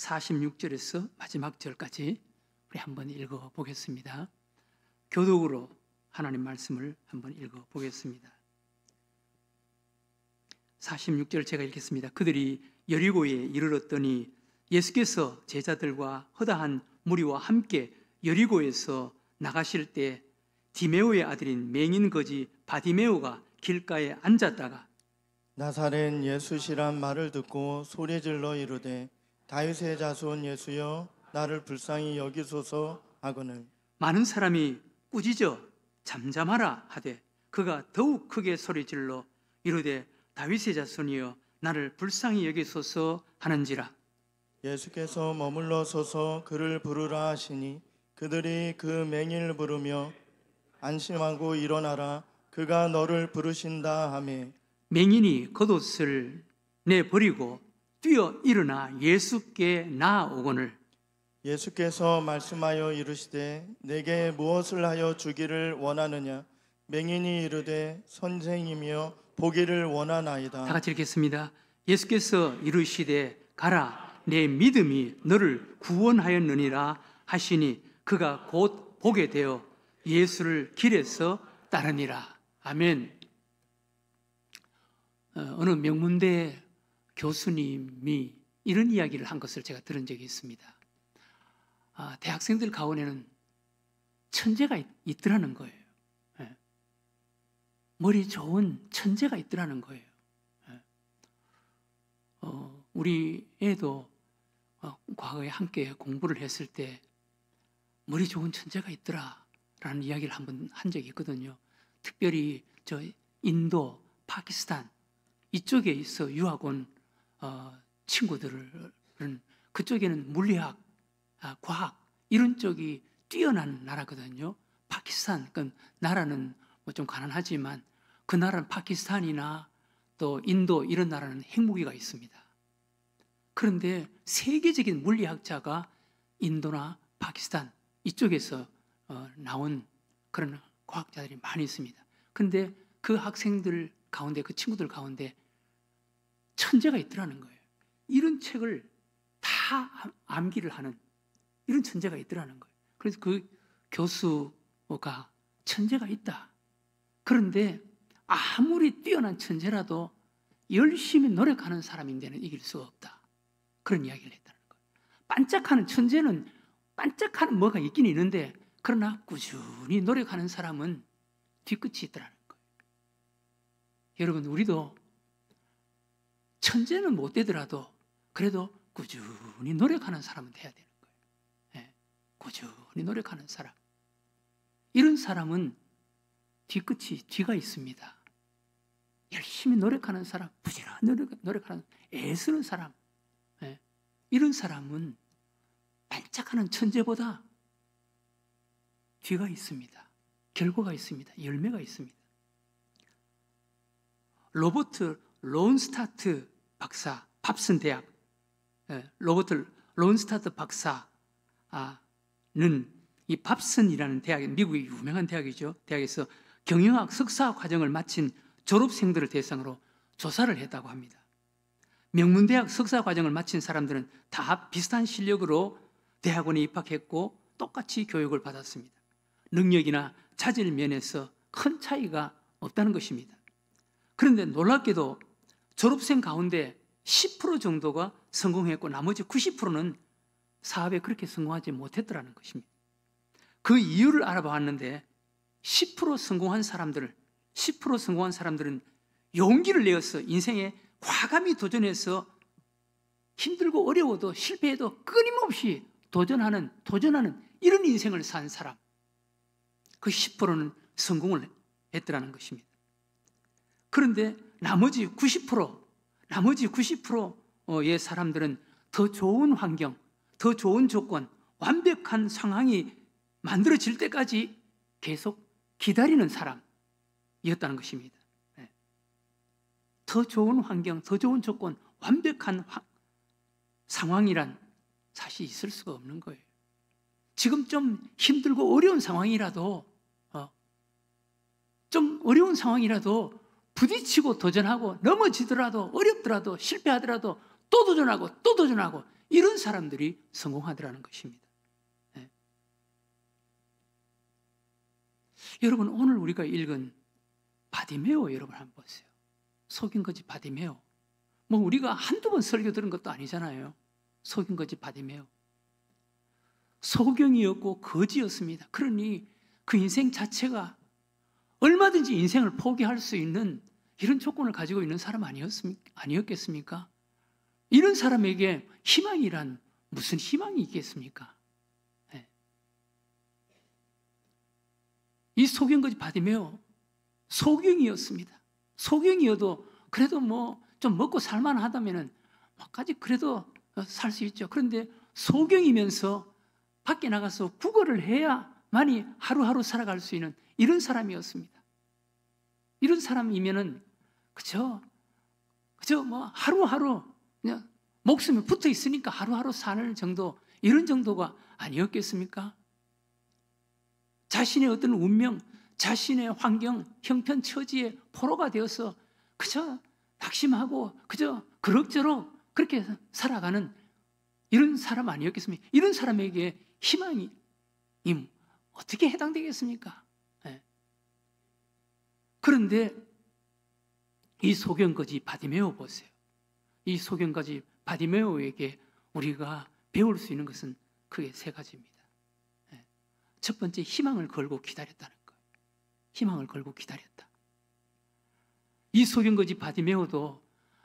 46절에서 마지막 절까지 우리 한번 읽어보겠습니다. 교독으로 하나님 말씀을 한번 읽어보겠습니다. 46절 제가 읽겠습니다. 그들이 여리고에 이르렀더니 예수께서 제자들과 허다한 무리와 함께 여리고에서 나가실 때 디메오의 아들인 맹인 거지 바디메오가 길가에 앉았다가 나사렛 예수시란 말을 듣고 소리질러 이르되 다윗의 자손 예수여 나를 불쌍히 여기소서 하거늘 많은 사람이 꾸짖어 잠잠하라 하되 그가 더욱 크게 소리질러 이르되 다윗의 자손이여 나를 불쌍히 여기소서 하는지라. 예수께서 머물러 서서 그를 부르라 하시니 그들이 그 맹인을 부르며 안심하고 일어나라 그가 너를 부르신다 하매 맹인이 겉옷을 내버리고 뛰어 일어나 예수께 나아오거늘 예수께서 말씀하여 이르시되 내게 무엇을 하여 주기를 원하느냐 맹인이 이르되 선생이며 보기를 원하나이다. 다 같이 읽겠습니다. 예수께서 이르시되 가라 내 믿음이 너를 구원하였느니라 하시니 그가 곧 보게 되어 예수를 길에서 따르니라. 아멘. 어느 명문대 교수님이 이런 이야기를 한 것을 제가 들은 적이 있습니다. 대학생들 가운데는 천재가 있더라는 거예요. 머리 좋은 천재가 있더라는 거예요. 우리 애도 과거에 함께 공부를 했을 때 머리 좋은 천재가 있더라라는 이야기를 한번 한 적이 있거든요. 특별히 저 인도, 파키스탄 이쪽에 있어 유학 온 친구들은 그쪽에는 물리학, 과학 이런 쪽이 뛰어난 나라거든요. 파키스탄, 그 나라는 뭐 좀 가난하지만 그 나라는 파키스탄이나 또 인도 이런 나라는 핵무기가 있습니다. 그런데 세계적인 물리학자가 인도나 파키스탄 이쪽에서 나온 그런 과학자들이 많이 있습니다. 그런데 그 학생들 가운데 그 친구들 가운데 천재가 있더라는 거예요. 이런 책을 다 암기를 하는 이런 천재가 있더라는 거예요. 그래서 그 교수가 천재가 있다. 그런데 아무리 뛰어난 천재라도 열심히 노력하는 사람인데는 이길 수가 없다. 그런 이야기를 했다는 거예요. 반짝하는 천재는 반짝하는 뭐가 있긴 있는데 그러나 꾸준히 노력하는 사람은 뒤끝이 있더라는 거예요. 여러분 우리도 천재는 못 되더라도 그래도 꾸준히 노력하는 사람은 돼야 되는 거예요. 네. 꾸준히 노력하는 사람. 이런 사람은 뒤가 있습니다. 열심히 노력하는 사람, 부지런히 노력하는 애쓰는 사람, 네. 이런 사람은 반짝하는 천재보다 뒤가 있습니다. 결과가 있습니다. 열매가 있습니다. 로버트 론스타트 박사, 팝슨 대학, 로버트 론스타트 박사는 이 팝슨이라는 대학, 미국의 유명한 대학이죠. 대학에서 경영학 석사 과정을 마친 졸업생들을 대상으로 조사를 했다고 합니다. 명문대학 석사 과정을 마친 사람들은 다 비슷한 실력으로 대학원에 입학했고 똑같이 교육을 받았습니다. 능력이나 자질 면에서 큰 차이가 없다는 것입니다. 그런데 놀랍게도 졸업생 가운데 10% 정도가 성공했고 나머지 90%는 사업에 그렇게 성공하지 못했더라는 것입니다. 그 이유를 알아봤는데 10% 성공한 사람들은 용기를 내어서 인생에 과감히 도전해서 힘들고 어려워도 실패해도 끊임없이 도전하는 이런 인생을 산 사람, 그 10%는 성공을 했더라는 것입니다. 그런데 나머지 90%의 사람들은 더 좋은 환경, 더 좋은 조건, 완벽한 상황이 만들어질 때까지 계속 기다리는 사람이었다는 것입니다. 더 좋은 환경, 더 좋은 조건, 완벽한 상황이란 사실 있을 수가 없는 거예요. 지금 좀 힘들고 어려운 상황이라도 부딪히고 도전하고 넘어지더라도 어렵더라도 실패하더라도 또 도전하고 이런 사람들이 성공하더라는 것입니다. 네. 여러분, 오늘 우리가 읽은 바디메오 여러분 한번 보세요. 속인 거지 바디메오. 뭐 우리가 한두 번 설교 들은 것도 아니잖아요. 속인 거지 바디메오. 소경이었고 거지였습니다. 그러니 그 인생 자체가 얼마든지 인생을 포기할 수 있는 이런 조건을 가지고 있는 사람 아니었겠습니까? 이런 사람에게 희망이란 무슨 희망이 있겠습니까? 네. 이 소경거지 바디메오 소경이었습니다. 소경이어도 그래도 뭐 좀 먹고 살만하다면은 뭐까지 그래도 살 수 있죠. 그런데 소경이면서 밖에 나가서 구걸을 해야만이 하루하루 살아갈 수 있는 이런 사람이었습니다. 이런 사람이면은 그저 뭐 하루하루 그냥 목숨이 붙어 있으니까 하루하루 사는 정도, 이런 정도가 아니었겠습니까? 자신의 어떤 운명, 자신의 환경, 형편, 처지에 포로가 되어서 그저 낙심하고 그저 그럭저럭 그렇게 살아가는 이런 사람 아니었겠습니까? 이런 사람에게 희망이 어떻게 해당되겠습니까? 네. 그런데 이 소경거지 바디메오 보세요. 이 소경거지 바디메오에게 우리가 배울 수 있는 것은 크게 세 가지입니다. 네. 첫 번째, 희망을 걸고 기다렸다는 거예요. 희망을 걸고 기다렸다. 이 소경거지 바디메오도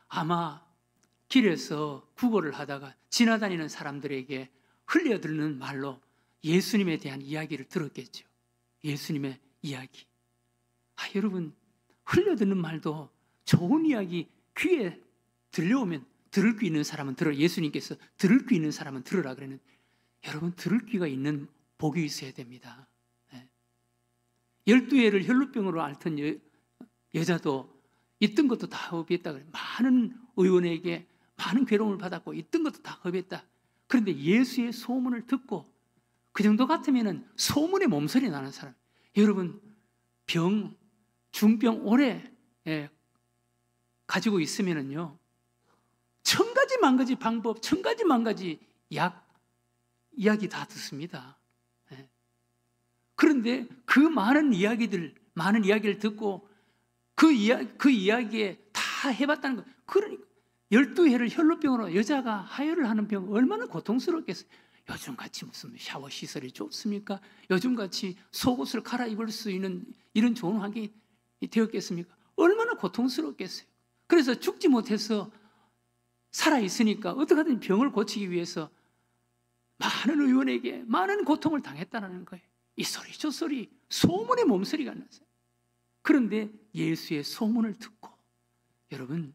아마 길에서 구걸을 하다가 지나다니는 사람들에게 흘려듣는 말로 예수님에 대한 이야기를 들었겠죠. 예수님의 이야기. 여러분, 흘려듣는 말도 좋은 이야기 귀에 들려오면 들을 귀 있는 사람은 들어. 예수님께서 들을 귀 있는 사람은 들으라 그랬는데, 여러분, 들을 귀가 있는 복이 있어야 됩니다. 12해를 혈루병으로 앓던 여자도 있던 것도 다 허비했다 그래요. 많은 의원에게 많은 괴로움을 받았고 있던 것도 다 허비했다. 그런데 예수의 소문을 듣고 그 정도 같으면 소문에 몸서리 나는 사람. 여러분, 중병 오래 가지고 있으면요, 천 가지 만 가지 방법, 천 가지 만 가지 이야기 다 듣습니다. 그런데 그 많은 이야기를 듣고 그 이야기에 다 해봤다는 거. 그러니까 12해를 혈루병으로 여자가 하혈을 하는 병 얼마나 고통스럽겠어요. 요즘같이 무슨 샤워 시설이 좋습니까? 요즘같이 속옷을 갈아입을 수 있는 이런 좋은 환경이 되었겠습니까? 얼마나 고통스럽겠어요. 그래서 죽지 못해서 살아있으니까 어떻게든 병을 고치기 위해서 많은 의원에게 많은 고통을 당했다는 거예요. 이 소리 저 소리 소문의 몸소리가 났어요. 그런데 예수의 소문을 듣고, 여러분,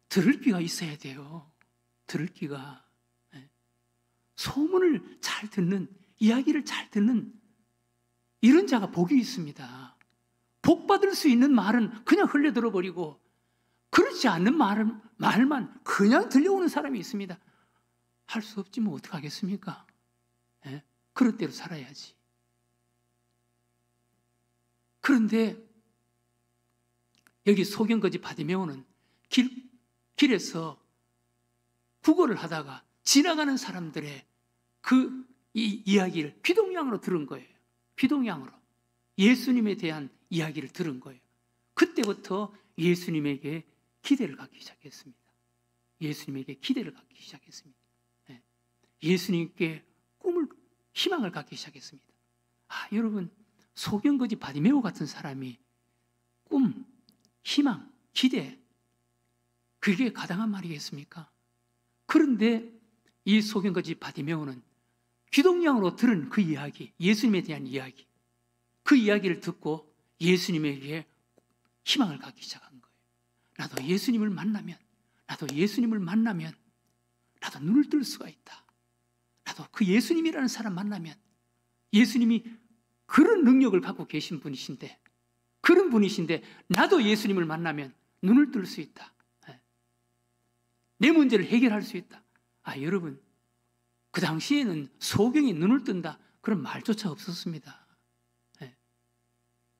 들을 귀가 있어야 돼요. 들을 귀가. 소문을 잘 듣는, 이야기를 잘 듣는 이런 자가 복이 있습니다. 복 받을 수 있는 말은 그냥 흘려들어 버리고, 그렇지 않는 말만 그냥 들려오는 사람이 있습니다. 할 수 없지 뭐 어떡하겠습니까? 그런 대로 살아야지. 그런데 여기 소경거지 바디메오는 길에서 구걸을 하다가 지나가는 사람들의 이 이야기를 귀동냥으로 들은 거예요. 귀동냥으로 예수님에 대한 이야기를 들은 거예요. 그때부터 예수님에게 기대를 갖기 시작했습니다. 예수님에게 기대를 갖기 시작했습니다. 예수님께 희망을 갖기 시작했습니다. 여러분, 소경거지 바디메오 같은 사람이 꿈, 희망, 기대, 그게 가당한 말이겠습니까? 그런데 이 소경거지 바디메오는 귀동냥으로 들은 그 이야기, 예수님에 대한 이야기, 그 이야기를 듣고 예수님에게 희망을 갖기 시작한 거예요. 나도 예수님을 만나면 나도 눈을 뜰 수가 있다. 나도 그 예수님이라는 사람 만나면, 예수님이 그런 능력을 갖고 계신 분이신데, 그런 분이신데 나도 예수님을 만나면 눈을 뜰 수 있다. 내 문제를 해결할 수 있다. 여러분, 그 당시에는 소경이 눈을 뜬다, 그런 말조차 없었습니다.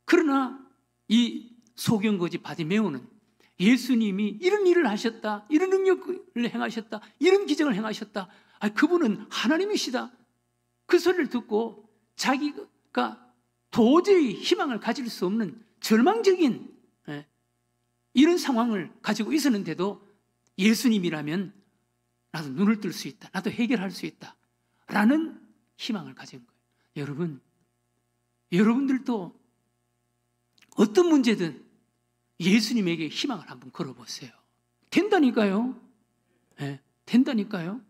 그러나 이 소경거지 바디메오는 예수님이 이런 일을 하셨다, 이런 능력을 행하셨다, 이런 기적을 행하셨다, 그분은 하나님이시다, 그 소리를 듣고 자기가 도저히 희망을 가질 수 없는 절망적인 이런 상황을 가지고 있었는데도 예수님이라면 나도 눈을 뜰 수 있다, 나도 해결할 수 있다 라는 희망을 가진 거예요. 여러분, 여러분들도 어떤 문제든 예수님에게 희망을 한번 걸어보세요. 된다니까요. 네, 된다니까요.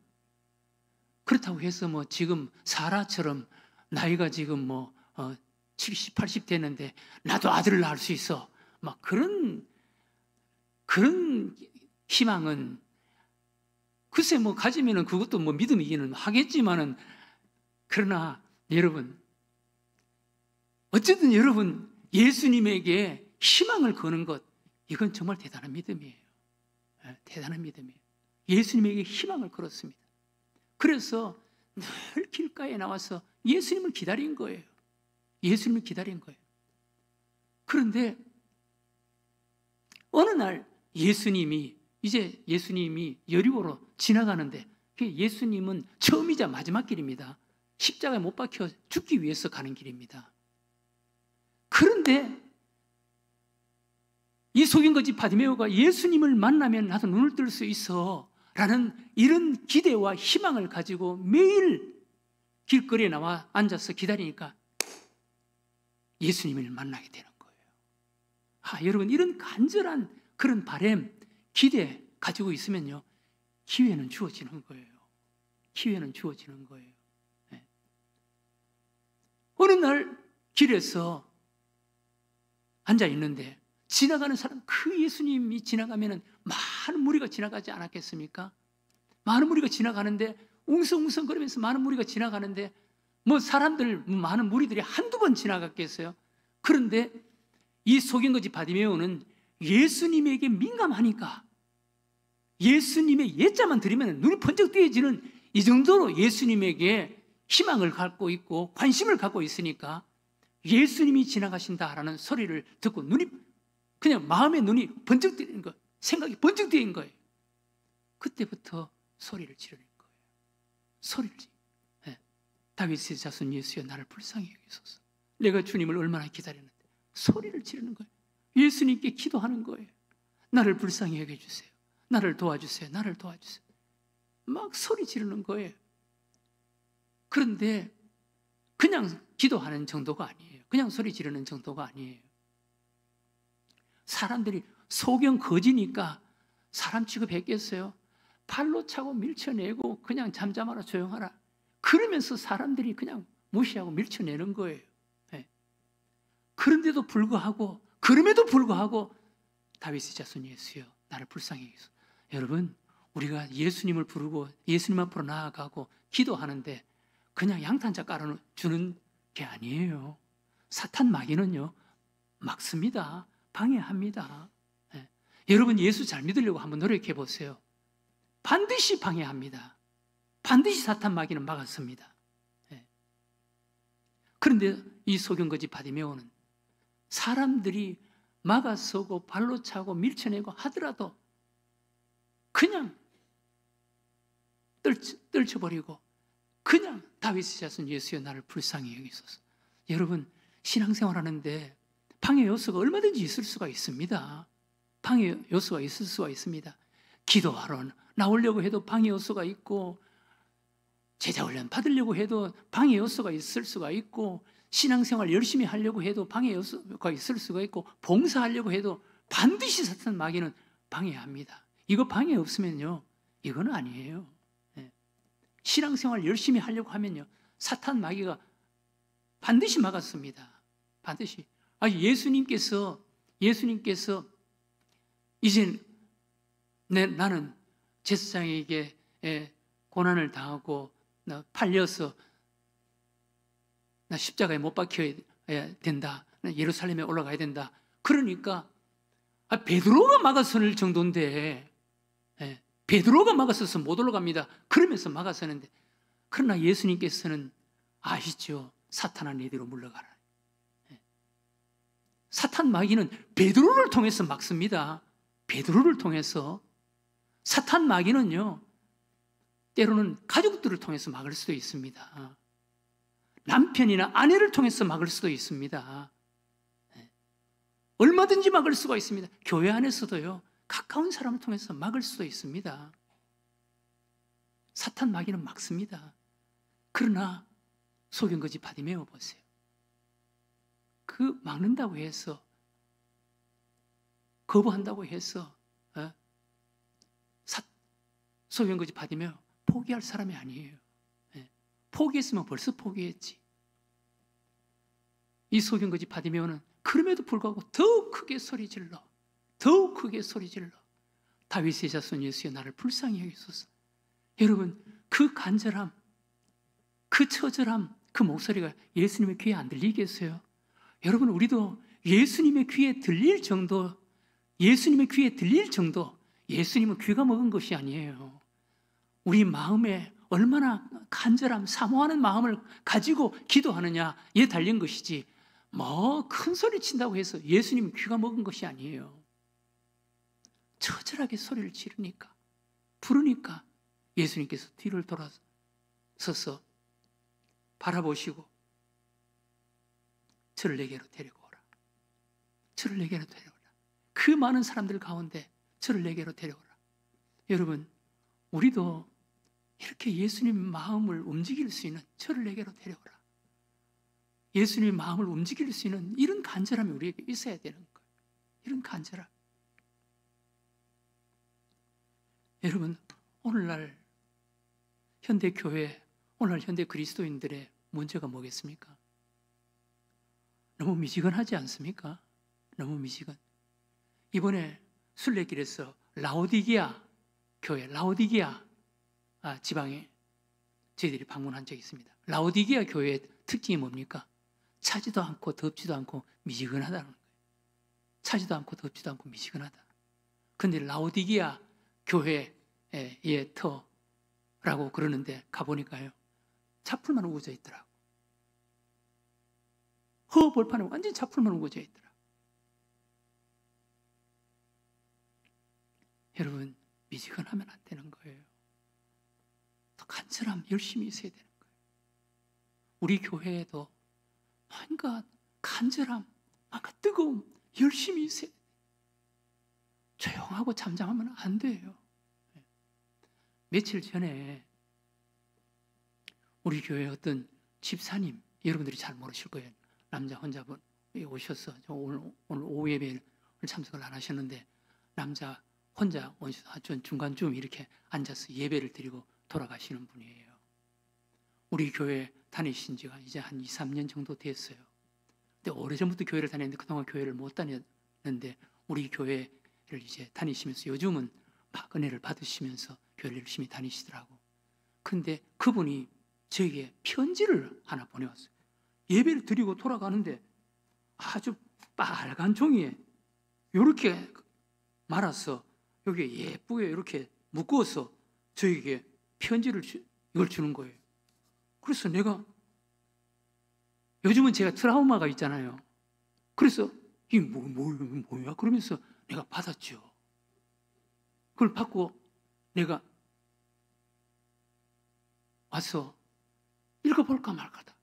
그렇다고 해서 뭐 지금 사라처럼 나이가 지금 70, 80 됐는데 나도 아들을 낳을 수 있어, 막 그런 희망은 글쎄 뭐 가지면은 그것도 뭐 믿음이기는 하겠지만은, 그러나 여러분, 어쨌든 여러분 예수님에게 희망을 거는 것, 이건 정말 대단한 믿음이에요. 대단한 믿음이에요. 예수님에게 희망을 걸었습니다. 그래서 늘 길가에 나와서 예수님을 기다린 거예요. 예수님을 기다린 거예요. 그런데 어느 날 예수님이 여리고로 지나가는데, 예수님은 처음이자 마지막 길입니다. 십자가에 못 박혀 죽기 위해서 가는 길입니다. 그런데 이 속인거지 바디메오가 예수님을 만나면 나도 눈을 뜰 수 있어 라는 이런 기대와 희망을 가지고 매일 길거리에 나와 앉아서 기다리니까 예수님을 만나게 되는 거예요. 여러분, 이런 간절한 그런 바람, 기대 가지고 있으면요, 기회는 주어지는 거예요. 기회는 주어지는 거예요. 네. 어느 날 길에서 앉아 있는데 지나가는 사람, 그 예수님이 지나가면은 많은 무리가 지나가지 않았겠습니까? 많은 무리가 지나가는데, 웅성웅성거리면서 많은 무리가 지나가는데, 많은 무리들이 한두 번 지나갔겠어요? 그런데 이 속인거지 바디메오는 예수님에게 민감하니까, 예수님의 예자만 들으면 눈이 번쩍 뜨여지는 이 정도로 예수님에게 희망을 갖고 있고 관심을 갖고 있으니까, 예수님이 지나가신다라는 소리를 듣고 그냥 마음의 눈이 번쩍 뜨이는 거예요. 생각이 번쩍 뜨이는 거예요. 그때부터 소리를 지르는 거예요. 소리를 지르는 거예요. 다윗의 자손 예수여, 나를 불쌍히 여기소서. 내가 주님을 얼마나 기다렸는데. 소리를 지르는 거예요. 예수님께 기도하는 거예요. 나를 불쌍히 여겨주세요. 나를 도와주세요. 나를 도와주세요. 막 소리 지르는 거예요. 그런데 그냥 기도하는 정도가 아니에요. 그냥 소리 지르는 정도가 아니에요. 사람들이 소경 거지니까 사람 취급했겠어요? 발로 차고 밀쳐내고 그냥 잠잠하라, 조용하라, 그러면서 사람들이 그냥 무시하고 밀쳐내는 거예요. 네. 그럼에도 불구하고 다윗의 자손 예수여, 나를 불쌍히 여기소서. 여러분, 우리가 예수님을 부르고 예수님 앞으로 나아가고 기도하는데 그냥 양탄자 깔아주는 게 아니에요. 사탄 마귀는요, 막습니다. 방해합니다. 네. 여러분, 예수 잘 믿으려고 한번 노력해 보세요. 반드시 방해합니다. 반드시 사탄 마귀는 막았습니다. 네. 그런데 이 소경거지 바디메오는 사람들이 막아서고 발로 차고 밀쳐내고 하더라도 그냥 떨쳐버리고 그냥 다윗의 자손 예수여, 나를 불쌍히 여기소서. 여러분, 신앙생활 하는데 방해 요소가 얼마든지 있을 수가 있습니다. 방해 요소가 있을 수가 있습니다. 기도하러 나오려고 해도 방해 요소가 있고, 제자훈련 받으려고 해도 방해 요소가 있을 수가 있고, 신앙생활 열심히 하려고 해도 방해 요소가 있을 수가 있고, 봉사하려고 해도 반드시 사탄 마귀는 방해합니다. 이거 방해 없으면요, 이거는 아니에요. 신앙생활 열심히 하려고 하면요, 사탄 마귀가 반드시 막았습니다. 반드시. 예수님께서 이제 나는 제사장에게 고난을 당하고 나 팔려서 나 십자가에 못 박혀야 된다, 예루살렘에 올라가야 된다, 그러니까 베드로가 막아설 정도인데, 베드로가 막아서서 못 올라갑니다. 그러면서 막아서는데, 그러나 예수님께서는 아시죠? 사탄아, 네 뒤로 물러가라. 사탄 마귀는 베드로를 통해서 막습니다. 베드로를 통해서, 사탄 마귀는요 때로는 가족들을 통해서 막을 수도 있습니다. 남편이나 아내를 통해서 막을 수도 있습니다. 얼마든지 막을 수가 있습니다. 교회 안에서도요 가까운 사람을 통해서 막을 수도 있습니다. 사탄 마귀는 막습니다. 그러나 소경거지 바디메오 보세요. 그 막는다고 해서, 거부한다고 해서 소경거지 바디메오 포기할 사람이 아니에요. 포기했으면 벌써 포기했지. 이 소경거지 바디메오는 그럼에도 불구하고 더욱 크게 소리 질러, 더욱 크게 소리 질러, 다윗의 자손 예수여 나를 불쌍히 여기소서. 여러분, 그 간절함, 그 처절함, 그 목소리가 예수님의 귀에 안 들리겠어요? 여러분, 우리도 예수님의 귀에 들릴 정도, 예수님의 귀에 들릴 정도, 예수님은 귀가 먹은 것이 아니에요. 우리 마음에 얼마나 간절함, 사모하는 마음을 가지고 기도하느냐에 달린 것이지, 뭐 큰 소리 친다고 해서 예수님이 귀가 먹은 것이 아니에요. 처절하게 소리를 지르니까, 부르니까 예수님께서 뒤를 돌아서서 바라보시고 저를 내게로 데리고 오라. 저를 내게로 데려오라. 그 많은 사람들 가운데 저를 내게로 데려오라. 여러분, 우리도 이렇게 예수님 마음을 움직일 수 있는, 저를 내게로 데려오라, 예수님의 마음을 움직일 수 있는 이런 간절함이 우리에게 있어야 되는 거예요. 이런 간절함. 여러분, 오늘날 현대 교회, 오늘날 현대 그리스도인들의 문제가 뭐겠습니까? 너무 미지근하지 않습니까? 너무 미지근. 이번에 순례길에서 라오디게아 교회, 라오디게아 지방에 저희들이 방문한 적이 있습니다. 라오디게아 교회의 특징이 뭡니까? 차지도 않고 덥지도 않고 미지근하다는 거예요. 차지도 않고 덥지도 않고 미지근하다. 그런데 라오디게아 교회의 터라고 그러는데 가보니까요, 차풀만 우거져 있더라고. 허벌판에 완전히 차풀만 우거져 있더라고. 여러분, 미지근하면 안 되는 거예요. 더 간절함, 열심히 있어야 되는 거예요. 우리 교회에도 뭔가 간절함, 뭔가 뜨거움, 열심히 있어야 돼요. 조용하고 잠잠하면 안 돼요. 며칠 전에 우리 교회 어떤 집사님, 여러분들이 잘 모르실 거예요. 남자 혼자분 오셔서 오늘 오후 예배를 참석을 안 하셨는데, 남자 혼자 오셔서 중간쯤 이렇게 앉아서 예배를 드리고 돌아가시는 분이에요. 우리 교회 다니신 지가 이제 한 2, 3년 정도 됐어요. 근데 오래전부터 교회를 다녔는데 그동안 교회를 못 다녔는데 우리 교회를 이제 다니시면서 요즘은 막 은혜를 받으시면서 교회를 열심히 다니시더라고. 근데 그분이 저에게 편지를 하나 보내왔어요. 예배를 드리고 돌아가는데 아주 빨간 종이에 이렇게 말아서 여기에 예쁘게 이렇게 묶어서 저에게 편지를 이걸 주는 거예요. 그래서 내가, 요즘은 제가 트라우마가 있잖아요. 그래서 이게 뭐야? 그러면서 내가 받았죠. 그걸 받고 내가 와서 읽어볼까 말까다.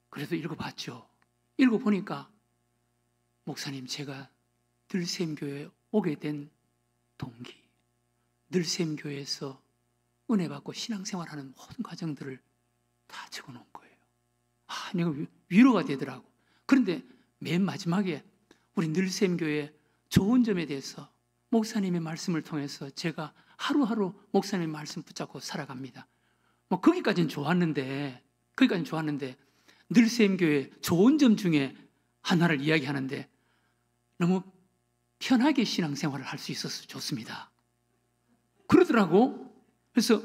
그래도 읽어봤죠. 읽어보니까, 목사님, 제가 들샘교회에 오게 된 동기, 들샘교회에서 은혜 받고 신앙생활하는 모든 과정들을 다 적어놓은 거예요. 내가 위로가 되더라고. 그런데 맨 마지막에 우리 늘샘교회 좋은 점에 대해서 목사님의 말씀을 통해서 제가 하루하루 목사님의 말씀 붙잡고 살아갑니다. 뭐 거기까지는 좋았는데 늘샘교회 좋은 점 중에 하나를 이야기하는데, 너무 편하게 신앙생활을 할 수 있어서 좋습니다. 그러더라고. 그래서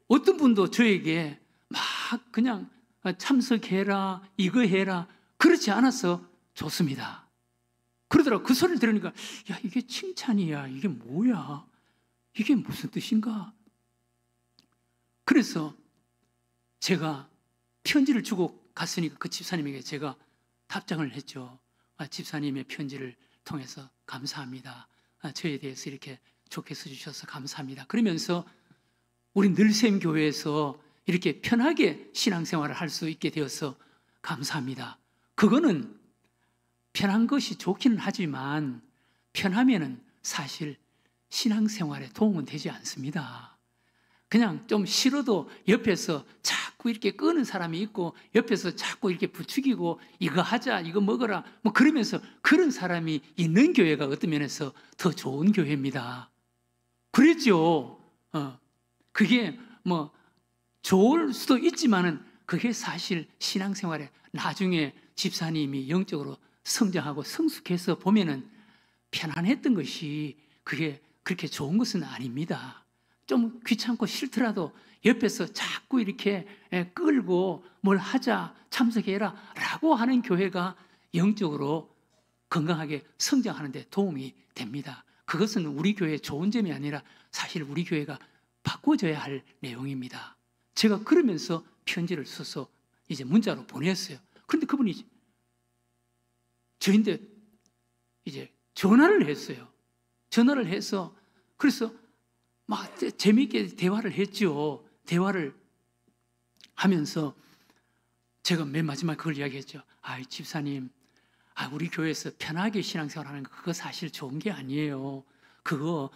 어떤 분도 저에게 막 그냥 참석해라, 이거 해라, 그렇지 않아서 좋습니다. 그러더라고. 그 소리를 들으니까, 야, 이게 칭찬이야, 이게 뭐야, 이게 무슨 뜻인가. 그래서 제가 편지를 주고 갔으니까 그 집사님에게 제가 답장을 했죠. 집사님의 편지를 통해서 감사합니다. 저에 대해서 이렇게 좋게 써주셔서 감사합니다. 그러면서 우리 늘샘 교회에서 이렇게 편하게 신앙생활을 할 수 있게 되어서 감사합니다. 그거는 편한 것이 좋기는 하지만 편하면은 사실 신앙생활에 도움은 되지 않습니다. 그냥 좀 싫어도 옆에서 자꾸 이렇게 끄는 사람이 있고 옆에서 자꾸 이렇게 부추기고 이거 하자 이거 먹어라 뭐 그러면서 그런 사람이 있는 교회가 어떤 면에서 더 좋은 교회입니다. 그랬죠. 그게 뭐 좋을 수도 있지만은 그게 사실 신앙생활에 나중에 집사님이 영적으로 성장하고 성숙해서 보면은 편안했던 것이 그게 그렇게 좋은 것은 아닙니다. 좀 귀찮고 싫더라도 옆에서 자꾸 이렇게 끌고 뭘 하자 참석해라 라고 하는 교회가 영적으로 건강하게 성장하는 데 도움이 됩니다. 그것은 우리 교회의 좋은 점이 아니라 사실 우리 교회가 바꿔줘야 할 내용입니다. 제가 그러면서 편지를 써서 이제 문자로 보냈어요. 그런데 그분이 저인데 이제 전화를 했어요. 전화를 해서 그래서 막 재미있게 대화를 했죠. 대화를 하면서 제가 맨 마지막에 그걸 이야기했죠. 집사님, 우리 교회에서 편하게 신앙생활하는 거 그거 사실 좋은 게 아니에요. 그거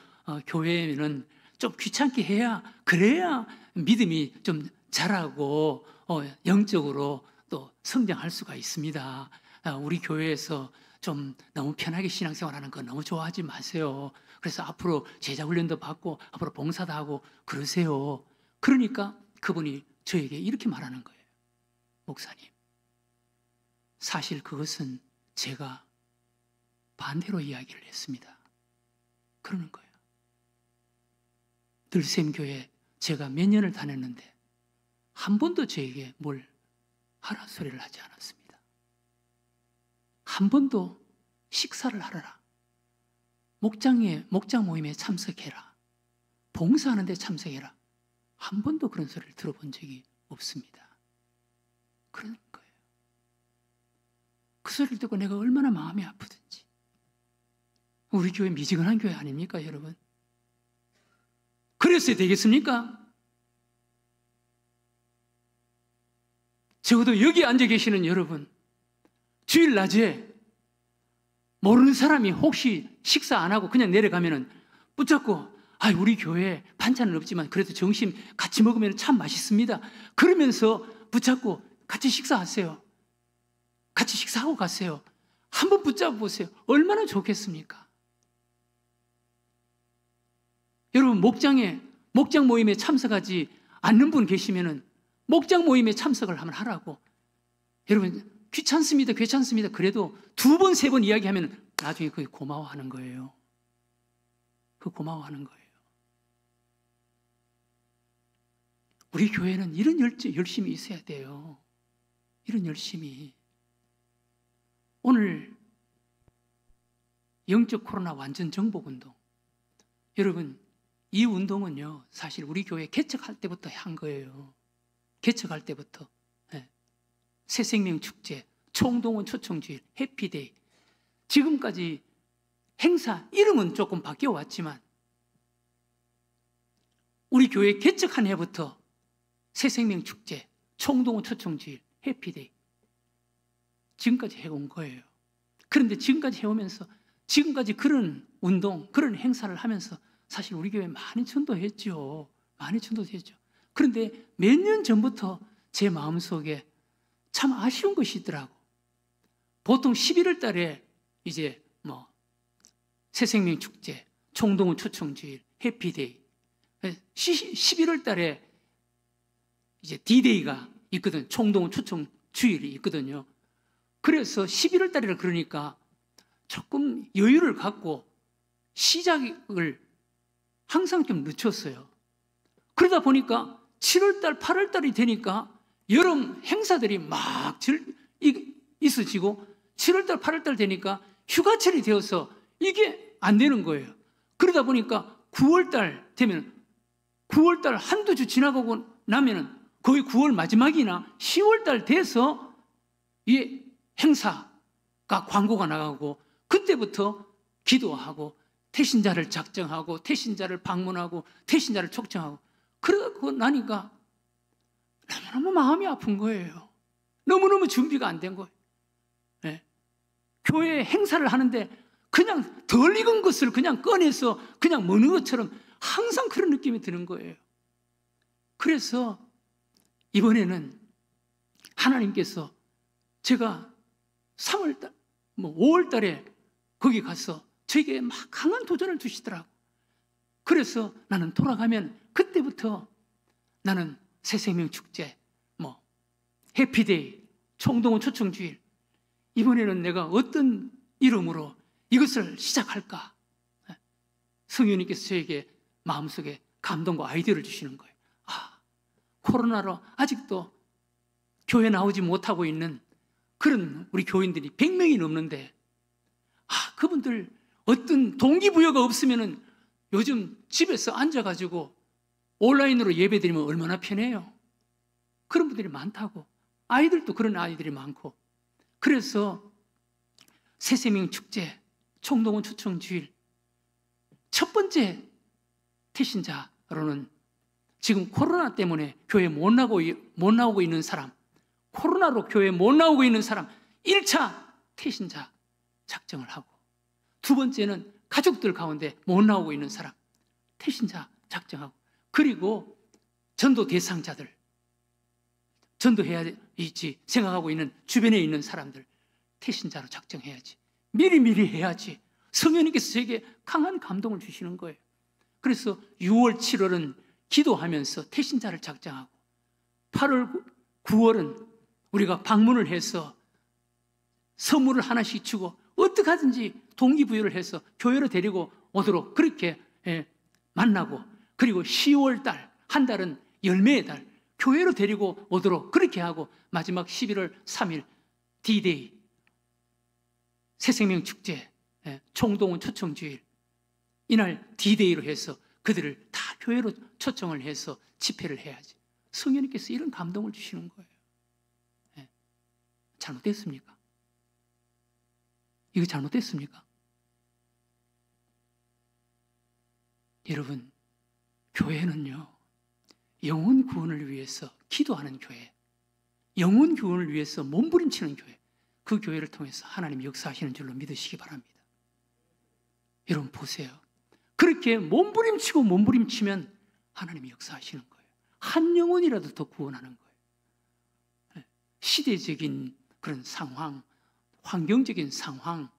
교회는 좀 귀찮게 해야 그래야 믿음이 좀 자라고 영적으로 또 성장할 수가 있습니다. 우리 교회에서 좀 너무 편하게 신앙생활하는 거 너무 좋아하지 마세요. 그래서 앞으로 제자훈련도 받고 앞으로 봉사도 하고 그러세요. 그러니까 그분이 저에게 이렇게 말하는 거예요. 목사님, 사실 그것은 제가 반대로 이야기를 했습니다. 그러는 거예요. 늘샘교회 제가 몇 년을 다녔는데 한 번도 저에게 뭘 하라 소리를 하지 않았습니다. 한 번도 식사를 하라, 목장 모임에 참석해라, 봉사하는 데 참석해라, 한 번도 그런 소리를 들어본 적이 없습니다. 그런 거예요. 그 소리를 듣고 내가 얼마나 마음이 아프든지. 우리 교회 미지근한 교회 아닙니까, 여러분? 그랬어야 되겠습니까? 적어도 여기 앉아 계시는 여러분, 주일 낮에 모르는 사람이 혹시 식사 안 하고 그냥 내려가면은 붙잡고 우리 교회 반찬은 없지만 그래도 점심 같이 먹으면 참 맛있습니다. 그러면서 붙잡고 같이 식사하세요. 같이 식사하고 가세요. 한번 붙잡아 보세요. 얼마나 좋겠습니까? 여러분 목장 모임에 참석하지 않는 분 계시면은 목장 모임에 참석을 한번 하라고. 여러분 귀찮습니다. 괜찮습니다. 그래도 2번, 3번 이야기하면 나중에 그게 고마워하는 거예요. 고마워하는 거예요. 우리 교회는 이런 열심이 있어야 돼요. 이런 열심이. 오늘 영적 코로나 완전 정복운동. 여러분 이 운동은요 사실 우리 교회 개척할 때부터 한 거예요. 개척할 때부터. 새생명 축제, 총동원 초청주일, 해피데이. 지금까지 행사 이름은 조금 바뀌어 왔지만 우리 교회 개척한 해부터 새생명 축제, 총동원 초청주일, 해피데이 지금까지 해온 거예요. 그런데 지금까지 해오면서 지금까지 그런 운동, 그런 행사를 하면서 사실 우리 교회 많이 전도했죠. 많이 전도했죠. 그런데 몇 년 전부터 제 마음속에 참 아쉬운 것이 있더라고. 보통 11월 달에 이제 새생명 축제, 총동원 초청주일, 해피데이. 11월 달에 이제 D-Day가 있거든. 총동원 초청주일이 있거든요. 그래서 11월 달이라 그러니까 조금 여유를 갖고 시작을 항상 좀 늦췄어요. 그러다 보니까 7월 달, 8월 달이 되니까 여름 행사들이 막 있어지고 7월 달, 8월 달 되니까 휴가철이 되어서 이게 안 되는 거예요. 그러다 보니까 9월 달 되면 9월 달 한두 주 지나가고 나면은 거의 9월 마지막이나 10월 달 돼서 이 행사가 광고가 나가고 그때부터 기도하고 태신자를 작정하고 태신자를 방문하고 태신자를 촉정하고 그러고 나니까 너무너무 마음이 아픈 거예요. 너무너무 준비가 안 된 거예요. 네. 교회 행사를 하는데 그냥 덜 익은 것을 그냥 꺼내서 그냥 먹는 것처럼 항상 그런 느낌이 드는 거예요. 그래서 이번에는 하나님께서 제가 3월달, 5월달에 거기 가서 저에게 막 강한 도전을 주시더라고. 그래서 나는 돌아가면 그때부터 나는 새생명축제, 해피데이, 총동원 초청주일, 이번에는 내가 어떤 이름으로 이것을 시작할까? 성령님께서 저에게 마음속에 감동과 아이디어를 주시는 거예요. 코로나로 아직도 교회 나오지 못하고 있는 그런 우리 교인들이 100명이 넘는데 그분들 어떤 동기부여가 없으면은 요즘 집에서 앉아가지고 온라인으로 예배드리면 얼마나 편해요. 그런 분들이 많다고. 아이들도 그런 아이들이 많고. 그래서 새생명축제, 총동원 초청주일 첫 번째 태신자로는 지금 코로나 때문에 교회 못 나오고 있는 사람, 코로나로 교회 못 나오고 있는 사람 1차 태신자 작정을 하고, 두 번째는 가족들 가운데 못 나오고 있는 사람 태신자 작정하고, 그리고 전도 대상자들, 전도해야지 생각하고 있는 주변에 있는 사람들 태신자로 작정해야지, 미리미리 해야지. 성령님께서 저에게 강한 감동을 주시는 거예요. 그래서 6월, 7월은 기도하면서 태신자를 작정하고, 8월, 9월은 우리가 방문을 해서 선물을 하나씩 주고 어떻게 하든지 동기부여를 해서 교회로 데리고 오도록 그렇게 만나고, 그리고 10월 달, 한 달은 열매의 달, 교회로 데리고 오도록 그렇게 하고, 마지막 11월 3일 D-Day, 새생명축제, 총동원 초청주일, 이날 D-Day로 해서 그들을 다 교회로 초청을 해서 집회를 해야지. 성령님께서 이런 감동을 주시는 거예요. 잘못됐습니까? 이거 잘못됐습니까? 여러분, 교회는요, 영혼 구원을 위해서 기도하는 교회, 영혼 구원을 위해서 몸부림치는 교회, 그 교회를 통해서 하나님이 역사하시는 줄로 믿으시기 바랍니다. 여러분 보세요. 그렇게 몸부림치면 하나님이 역사하시는 거예요. 한 영혼이라도 더 구원하는 거예요. 시대적인 그런 상황, 환경적인 상황,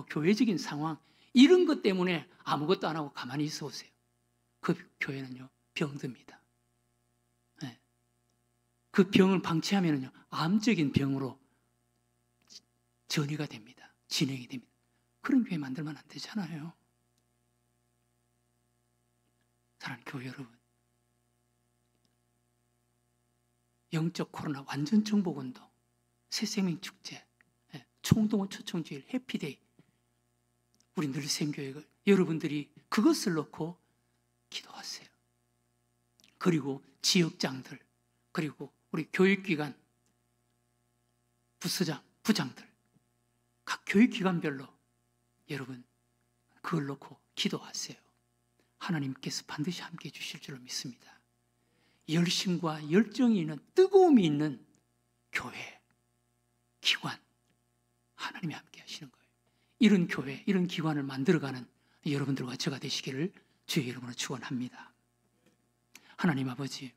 교회적인 상황, 이런 것 때문에 아무것도 안 하고 가만히 있어 보세요. 그 교회는요, 병듭니다. 그 병을 방치하면요, 암적인 병으로 전이가 됩니다. 진행이 됩니다. 그런 교회 만들면 안 되잖아요. 사랑하는 교회 여러분, 영적 코로나 완전 정복운동, 새생명축제, 총동원 초청주일, 해피데이, 우리 늘샘교회 여러분들이 그것을 놓고 기도하세요. 그리고 지역장들, 그리고 우리 교육기관 부서장, 부장들, 각 교육기관별로 여러분 그걸 놓고 기도하세요. 하나님께서 반드시 함께해 주실 줄로 믿습니다. 열심과 열정이 있는, 뜨거움이 있는 교회, 기관, 하나님이 함께 하시는 거예요. 이런 교회, 이런 기관을 만들어가는 여러분들과 저가 되시기를 주의 이름으로 축원합니다. 하나님 아버지,